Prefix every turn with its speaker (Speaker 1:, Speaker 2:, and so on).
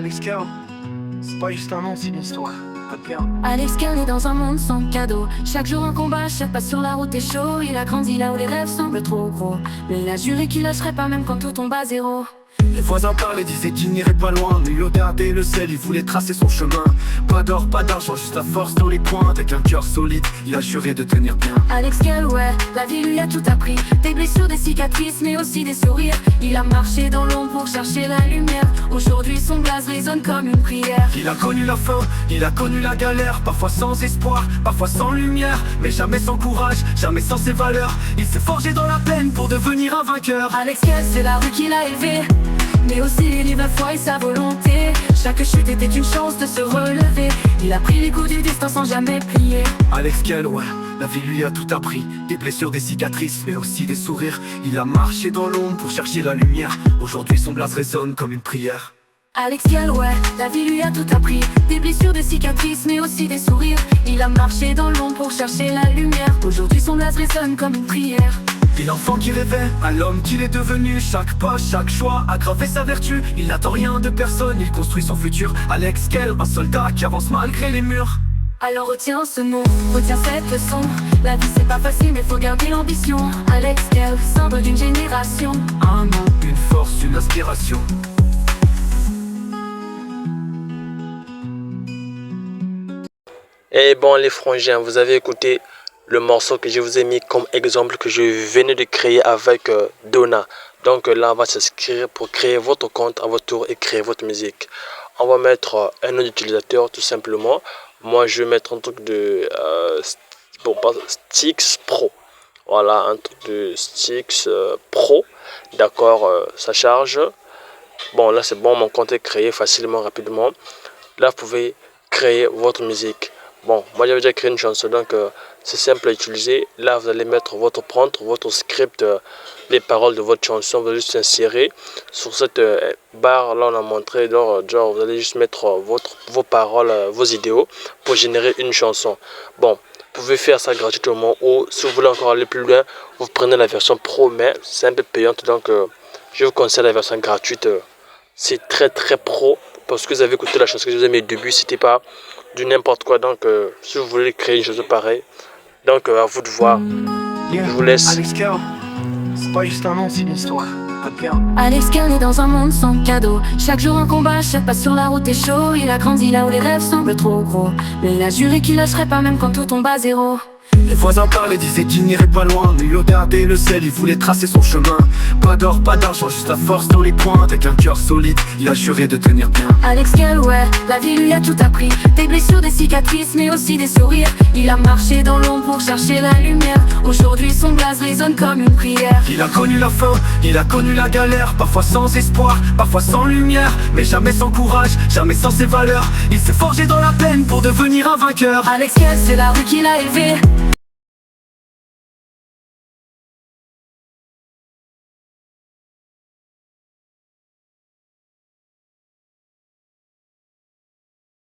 Speaker 1: Alex Kerr, c'est pas juste un nom, c'est une histoire.
Speaker 2: Alex Kerr est dans un monde sans cadeau. Chaque jour un combat, chaque pas sur la route est chaud. Il a grandi là où les rêves semblent trop gros, mais il a juré qu'il lâcherait pas même quand tout tombe à zéro.
Speaker 1: Les voisins parlaient, disaient qu'il n'irait pas loin, mais il regardait le ciel, il voulait tracer son chemin. Pas d'or, pas d'argent, juste la force dans les pointes. Avec un cœur solide, il a juré de tenir bien.
Speaker 2: Alex Kerr, ouais, la vie lui a tout appris. Des blessures, des cicatrices, mais aussi des sourires. Il a marché dans l'ombre pour chercher la lumière. Aujourd'hui son blaze résonne comme une prière.
Speaker 1: Il a connu la faim, il a connu la galère. Parfois sans espoir, parfois sans lumière, mais jamais sans courage, jamais sans ses valeurs. Il s'est forgé dans la peine pour devenir un vainqueur.
Speaker 2: Alex Kerr, c'est la rue qui l'a élevé, mais aussi la foi et sa volonté. Chaque chute était une chance de se relever. Il a pris les coups du destin sans jamais plier.
Speaker 1: Alex Kerr, ouais, la vie lui a tout appris. Des blessures, des cicatrices, mais aussi des sourires. Il a marché dans l'ombre pour chercher la lumière. Aujourd'hui son blaze résonne comme une prière.
Speaker 2: Alex Kerr, ouais, la vie lui a tout appris. Des blessures, des cicatrices, mais aussi des sourires. Il a marché dans l'ombre pour chercher la lumière. Aujourd'hui son blaze résonne comme une prière.
Speaker 1: Et l'enfant qui rêvait, à l'homme qu'il est devenu. Chaque pas, chaque choix a gravé sa vertu. Il n'attend rien de personne, il construit son futur. Alex Kerr, un soldat qui avance malgré les murs.
Speaker 2: Alors retiens ce nom, retiens cette leçon. La vie c'est pas facile mais faut garder l'ambition. Alex Kerr, symbole d'une génération.
Speaker 1: Un nom, une force, une inspiration.
Speaker 3: Et bon les frangins, vous avez écouté le morceau que je vous ai mis comme exemple que je venais de créer avec Donna. Donc là on va s'inscrire pour créer votre compte à votre tour et créer votre musique. On va mettre un nom d'utilisateur tout simplement. Moi je vais mettre un truc de Stix Pro. Voilà, un truc de Stix Pro. D'accord, ça charge. Bon là c'est bon, mon compte est créé facilement, rapidement. Là vous pouvez créer votre musique. Bon, moi j'avais déjà créé une chanson, donc c'est simple à utiliser. Là vous allez mettre votre prompt, votre script, les paroles de votre chanson. Vous allez juste insérer sur cette barre là on a montré. Genre vous allez juste mettre vos paroles, vos idéaux pour générer une chanson. Bon, vous pouvez faire ça gratuitement, ou si vous voulez encore aller plus loin, vous prenez la version pro, mais c'est un peu payante, donc je vous conseille la version gratuite. C'est très pro, parce que vous avez écouté la chanson que je vous ai mis au début, c'était pas du n'importe quoi. Donc si vous voulez créer une chose pareille, donc à vous de voir.
Speaker 1: Yeah.
Speaker 3: Je vous laisse.
Speaker 1: Alex Kerr, c'est pas juste un nom, c'est une histoire.
Speaker 2: Alex Kerr est dans un monde sans cadeau. Chaque jour un combat, chaque pas sur la route est chaud. Il a grandi là où les rêves semblent trop gros, mais il a juré qu'il lâcherait pas même quand tout tombe à zéro.
Speaker 1: Les voisins parlaient, disaient qu'il n'irait pas loin, mais il regardait le ciel, il voulait tracer son chemin. Pas d'or, pas d'argent, juste la force dans les pointes. Avec un cœur solide, il a juré de tenir bien.
Speaker 2: Alex Kerr, ouais, la vie lui a tout appris. Des blessures, des cicatrices, mais aussi des sourires. Il a marché dans l'ombre pour chercher la lumière. Aujourd'hui son blaze résonne comme une prière.
Speaker 1: Il a connu la faim, il a connu la galère. Parfois sans espoir, parfois sans lumière, mais jamais sans courage, jamais sans ses valeurs. Il s'est forgé dans la peine pour devenir un vainqueur.
Speaker 2: Alex Kerr, c'est la rue qui l'a élevé,